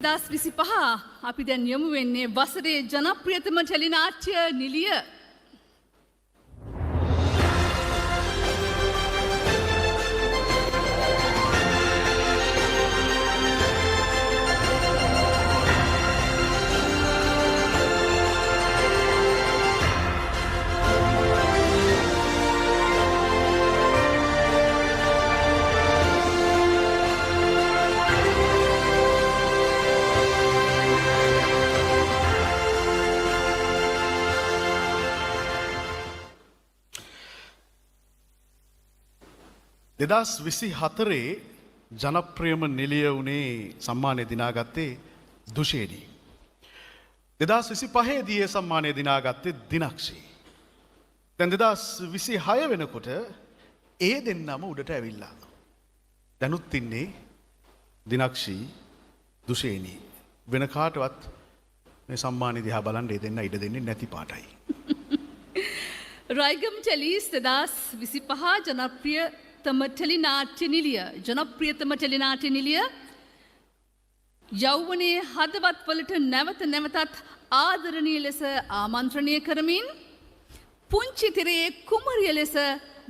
2025 අපි දැන් යමු වෙන්නේ වසරේ ජනප්‍රියතම ටෙලිනාට්‍ය නිලිය. දෙදස් විසි හතරේ ජනප්‍රියම නිලිය වුණේ සම්මානය දිනාගත්තේ දුෂේණී. 2025 දී සම්මානය දිනාගත්තේ දිනක්ෂී. දැන් 2026 වෙනකොට ඒ දෙන්නම උඩට ඇවිල්ලා. දැනුත් ඉන්නේ දිනක්ෂී දුෂේණී. වෙන කාටවත් මේ සම්මානය දිහා බලන් ඒ දෙන්න ඉඩ දෙන්නේ නැති පාටයි. රයිගම් ටෙලිස් 2025 ජනප්‍රියතම ටෙලිනාට්‍ය නිලිය ජනප්‍රියතම ටෙලිනාට්‍ය නිලිය යෞවනයේ හදවත්වලට නැවත නැවතත් ආදරණීය ලෙස ආමන්ත්‍රණය කරමින් පුංචි තිරයේ කුමරිය ලෙස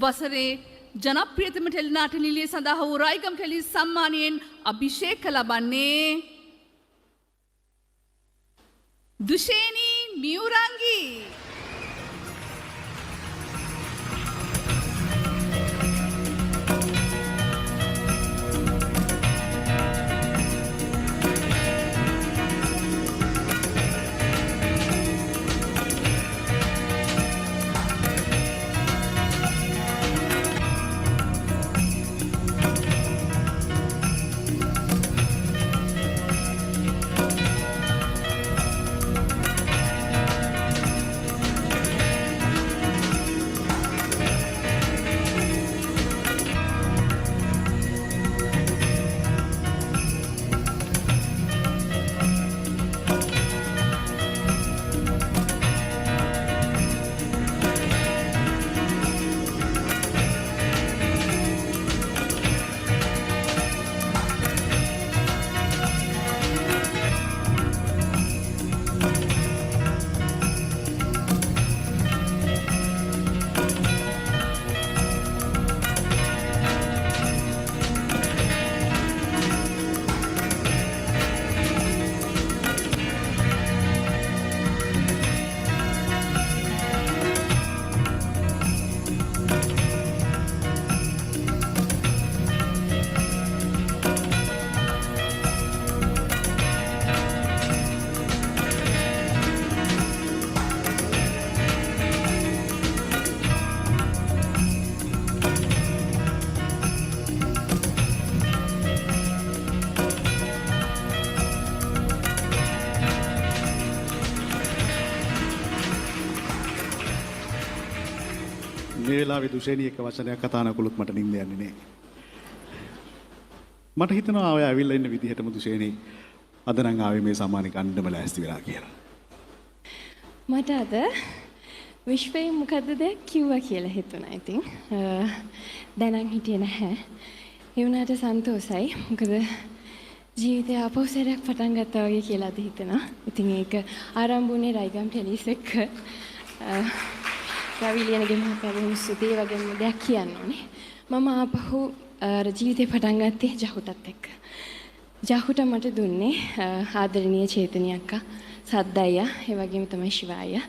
වසරේ ජනප්‍රියතම ටෙලිනාට්‍ය නිලිය සඳහා වූ රයිගම් ටෙලිස් සම්මානයෙන් අභිෂේක ලබන්නේ දුෂේණී මියුරංගී. මේ වෙලාවේ දුෂේණී එක වචනයක් කතා නකලුත් මට නිින්ද යන්නේ නෑ. මට හිතෙනවා ඔය ඇවිල්ලා ඉන්න විදිහටම දුෂේණී අද නම් ආවේ මේ සම්මානෙ ගන්නම ලෑස්ති වෙලා කියලා. මට අද විශ්වයේ මොකද්ද දෙයක් කිව්වා කියලා හිතුණා. ඉතින් දැනන් හිටියේ නැහැ. ඒ වුණාට සන්තෝසයි. මොකද ජීවිතය අපෝසරයක් පටන් ගත්තා වගේ කියලා අද හිතෙනවා. ඉතින් ඒක ආරම්භ වුණේ රයිගම් ටෙලිස් එක්ක. රවිලියනගේ මහත්මයාගේ ස්තුතිය වගේම දෙයක් කියන්න ඕනේ. මම ආපහු ජීවිතේ පටන් ගත්තේ ජහුටත් එක්ක. ජහුට මට දුන්නේ ආදරණීය චේතනී අක්කා, සද්දයියා, ඒ වගේම තමයි ශිවායියා.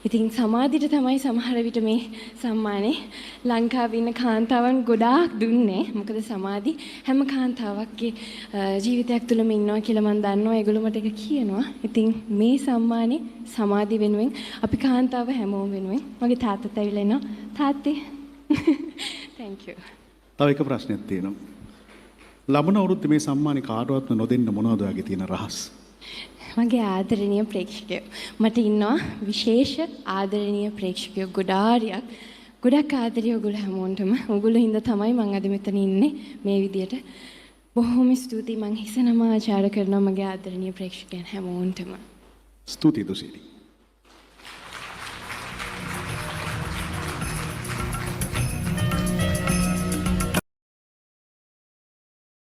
ඉතින් සමාධියට තමයි සමහර විට මේ සම්මානේ ලංකාවේ ඉන්න කාන්තාවන් ගොඩාක් දුන්නේ. මොකද සමාධි හැම කාන්තාවක්ගේ ජීවිතයක් තුළම ඉන්නවා කියලා මම දන්නවා. ඒගොල්ලෝ මට ඒක කියනවා. ඉතින් මේ සම්මානේ සමාධි වෙනුවෙන් අපි කාන්තාව හැමෝම වෙනුවෙන් මගේ තාත්තත් ඇවිල්ලා ඉන්නවා. තාත්තේ thank you. තව එක ප්‍රශ්නයක් තියෙනවා. ලබන අවුරුද්දේ මේ සම්මානේ කාටවත් නොදෙන්න මොනවද ඔයගේ තියෙන රහස්? මගේ ආදරණීය ප්‍රේක්ෂකයෝ, මට ඉන්නවා විශේෂ ආදරණීය ප්‍රේක්ෂකයෝ ගොඩක් ආදරේ ඔයගොල්ලෝ හැමෝටම. ඔයගොල්ලෝ හින්දා තමයි මම අද මෙතන ඉන්නේ මේ විදියට. බොහොම ස්තුතියි. මම හිසනම ආචාර කරනවා මගේ ආදරණීය ප්‍රේක්ෂකයන් හැමෝටම. ස්තුතියි දුෂේණී.